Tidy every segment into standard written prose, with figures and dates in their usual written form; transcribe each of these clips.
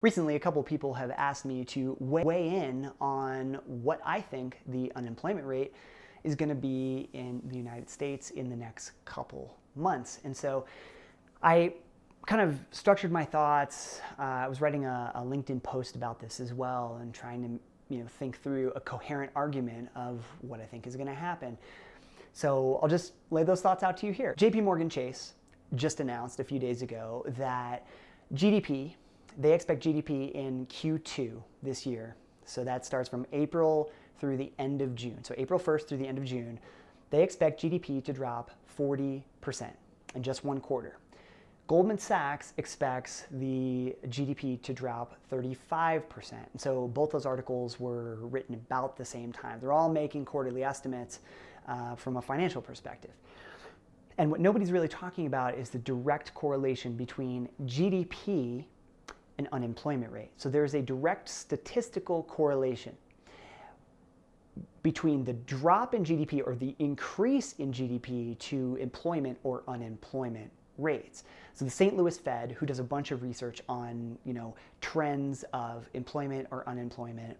Recently, a couple people have asked me to weigh in on what I think the unemployment rate is going to be in the United States in the next couple months. And so I kind of structured my thoughts. I was writing a LinkedIn post about this as well and trying to think through a coherent argument of what I think is going to happen. So I'll just lay those thoughts out to you here. JP Morgan Chase just announced a few days ago that they expect GDP in Q2 this year. So that starts from April through the end of June. So April 1st through the end of June, they expect GDP to drop 40% in just one quarter. Goldman Sachs expects the GDP to drop 35%. And so both those articles were written about the same time. They're all making quarterly estimates from a financial perspective. And what nobody's really talking about is the direct correlation between GDP and unemployment rate. So there's a direct statistical correlation between the drop in GDP or the increase in GDP to employment or unemployment rates. So the St. Louis Fed, who does a bunch of research on trends of employment or unemployment,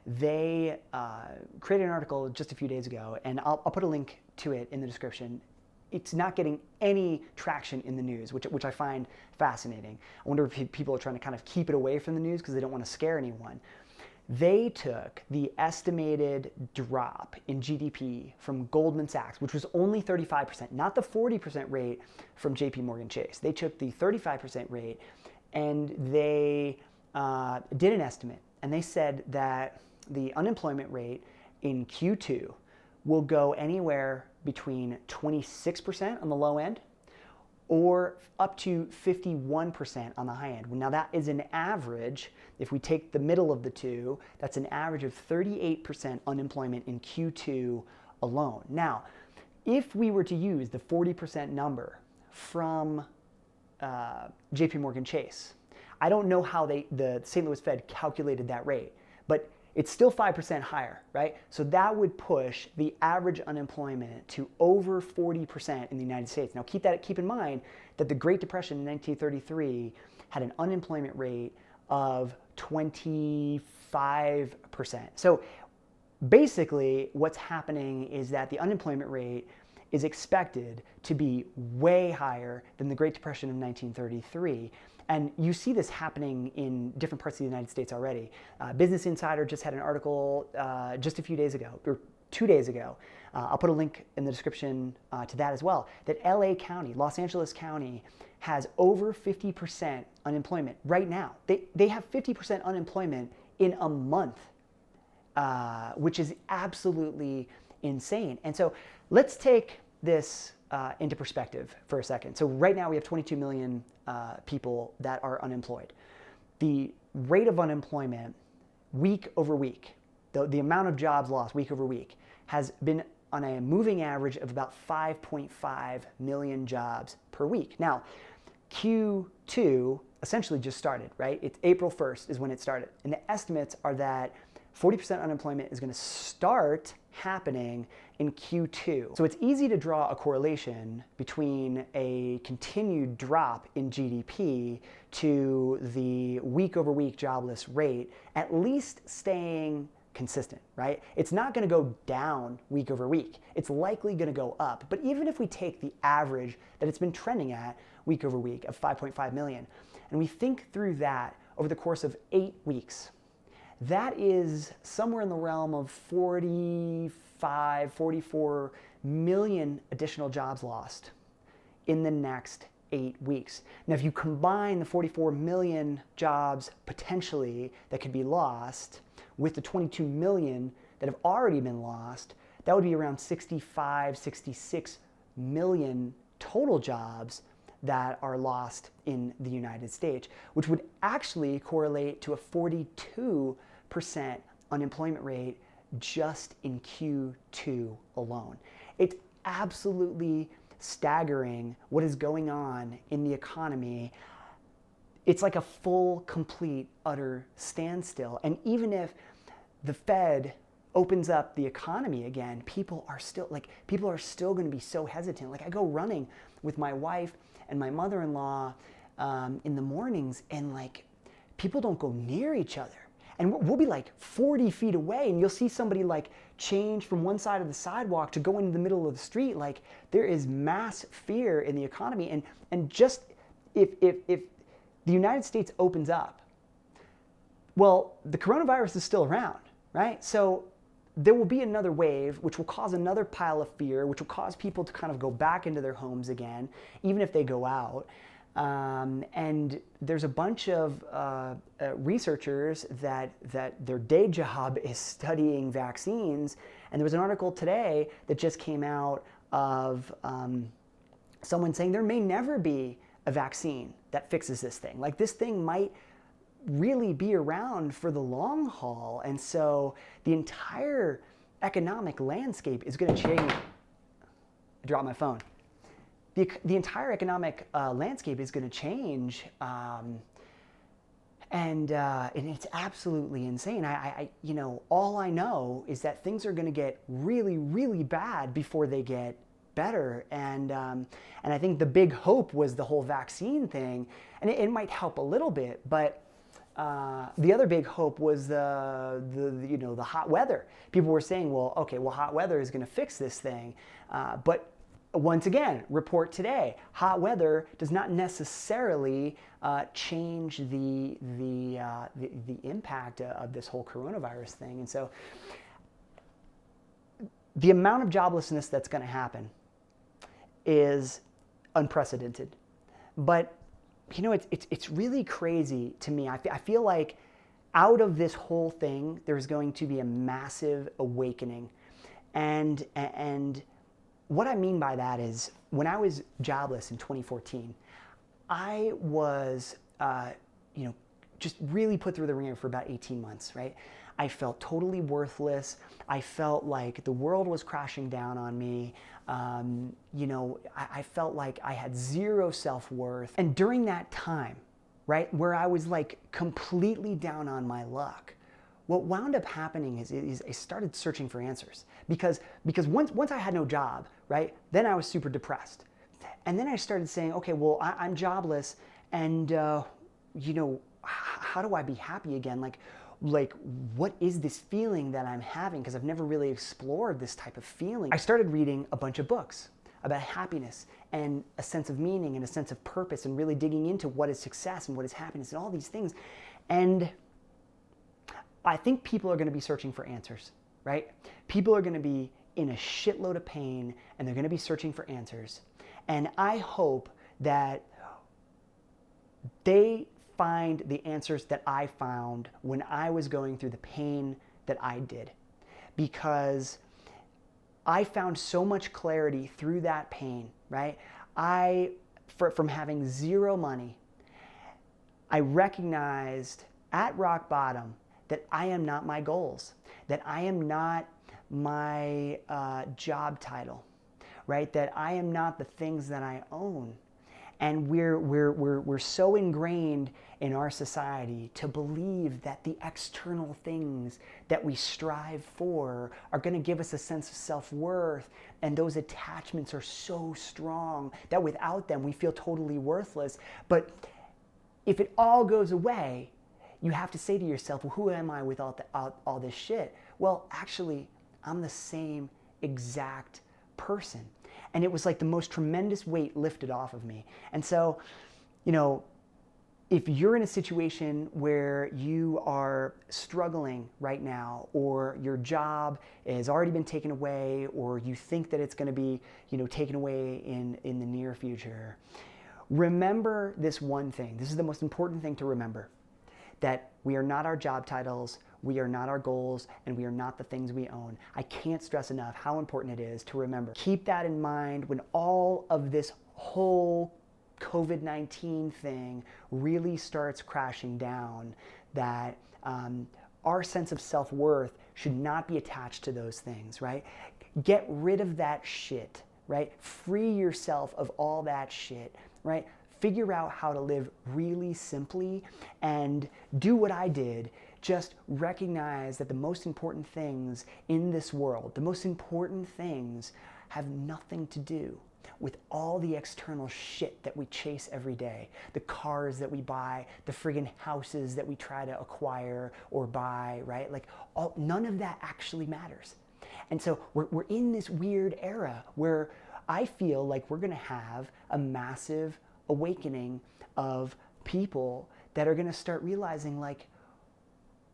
they created an article just a few days ago, and I'll put a link to it in the description. It's not getting any traction in the news, which I find fascinating. I wonder if people are trying to kind of keep it away from the news because they don't want to scare anyone. They took the estimated drop in GDP from Goldman Sachs, which was only 35%, not the 40% rate from JP Morgan Chase. They took the 35% rate and they did an estimate, and they said that the unemployment rate in Q2 will go anywhere between 26% on the low end or up to 51% on the high end. Now that is an average. If we take the middle of the two, that's an average of 38% unemployment in Q2 alone. Now, if we were to use the 40% number from JP Morgan Chase, I don't know how the St. Louis Fed calculated that rate, but it's still 5% higher, right? So that would push the average unemployment to over 40% in the United States. Now keep in mind that the Great Depression in 1933 had an unemployment rate of 25%. So basically what's happening is that the unemployment rate is expected to be way higher than the Great Depression of 1933. And you see this happening in different parts of the United States already. Business Insider just had an article just a few days ago, or 2 days ago. I'll put a link in the description to that as well, that LA County, Los Angeles County, has over 50% unemployment right now. They have 50% unemployment in a month, which is absolutely insane. And so let's take this into perspective for a second. So right now we have 22 million people that are unemployed. The rate of unemployment week over week, the amount of jobs lost week over week, has been on a moving average of about 5.5 million jobs per week. Now, Q2 essentially just started, right? It's April 1st is when it started. And the estimates are that 40% unemployment is going to start happening in Q2. So it's easy to draw a correlation between a continued drop in GDP to the week over week jobless rate at least staying consistent, right? It's not going to go down week over week. It's likely going to go up. But even if we take the average that it's been trending at week over week of 5.5 million, and we think through that over the course of 8 weeks, that is somewhere in the realm of 44 million additional jobs lost in the next 8 weeks. Now, if you combine the 44 million jobs potentially that could be lost with the 22 million that have already been lost, that would be around 66 million total jobs that are lost in the United States, which would actually correlate to a 42% unemployment rate just in Q2 alone. It's absolutely staggering what is going on in the economy. It's like a full, complete, utter standstill. And even if the Fed opens up the economy again, people are still going to be so hesitant. Like, I go running with my wife and my mother-in-law in the mornings, and like people don't go near each other. And we'll be like 40 feet away, and you'll see somebody like change from one side of the sidewalk to go into the middle of the street. Like, there is mass fear in the economy. And just if the United States opens up, well, the coronavirus is still around, right? So there will be another wave, which will cause another pile of fear, which will cause people to kind of go back into their homes again, even if they go out. And there's a bunch of researchers that their day job is studying vaccines. And there was an article today that just came out of someone saying there may never be a vaccine that fixes this thing. Like, this thing might really be around for the long haul. And so the entire economic landscape is going to change. I dropped my phone. The entire economic landscape is going to change, and it's absolutely insane. All I know is that things are going to get really, really bad before they get better. And I think the big hope was the whole vaccine thing, and it might help a little bit, but the other big hope was the hot weather. People were saying, well, okay, hot weather is going to fix this thing, but once again, report today, hot weather does not necessarily change the impact of this whole coronavirus thing. And so the amount of joblessness that's going to happen is unprecedented. But it's really crazy to me. I feel like out of this whole thing, there's going to be a massive awakening. And what I mean by that is, when I was jobless in 2014, I was, just really put through the ringer for about 18 months, right? I felt totally worthless. I felt like the world was crashing down on me. I felt like I had zero self-worth. And during that time, right, where I was like completely down on my luck, what wound up happening is I started searching for answers, because once I had no job, right, then I was super depressed. And then I started saying, okay, well, I'm jobless, and how do I be happy again? Like what is this feeling that I'm having? Because I've never really explored this type of feeling. I started reading a bunch of books about happiness and a sense of meaning and a sense of purpose, and really digging into what is success and what is happiness and all these things. And I think people are going to be searching for answers, right? People are going to be in a shitload of pain, and they're going to be searching for answers. And I hope that they find the answers that I found when I was going through the pain that I did. Because I found so much clarity through that pain, right? From having zero money, I recognized at rock bottom that I am not my goals, that I am not my job title, right? That I am not the things that I own. And we're so ingrained in our society to believe that the external things that we strive for are going to give us a sense of self-worth, and those attachments are so strong that without them we feel totally worthless. But if it all goes away, you have to say to yourself, well, who am I without all this shit? Well, actually, I'm the same exact person. And it was like the most tremendous weight lifted off of me. And so, if you're in a situation where you are struggling right now, or your job has already been taken away, or you think that it's going to be, taken away in the near future, remember this one thing. This is the most important thing to remember. That we are not our job titles, we are not our goals, and we are not the things we own. I can't stress enough how important it is to remember. Keep that in mind when all of this whole COVID-19 thing really starts crashing down, that our sense of self-worth should not be attached to those things, right? Get rid of that shit, right? Free yourself of all that shit, right? Figure out how to live really simply, and do what I did. Just recognize that the most important things in this world, the most important things have nothing to do with all the external shit that we chase every day, the cars that we buy, the friggin' houses that we try to acquire or buy, right? Like, none of that actually matters. And so we're in this weird era where I feel like we're gonna have a massive awakening of people that are gonna start realizing, like,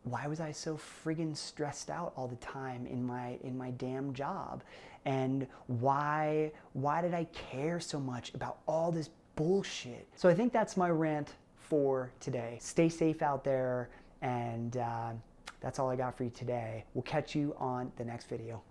why was I so friggin' stressed out all the time in my damn job? And why did I care so much about all this bullshit? So I think that's my rant for today. Stay safe out there, and that's all I got for you today. We'll catch you on the next video.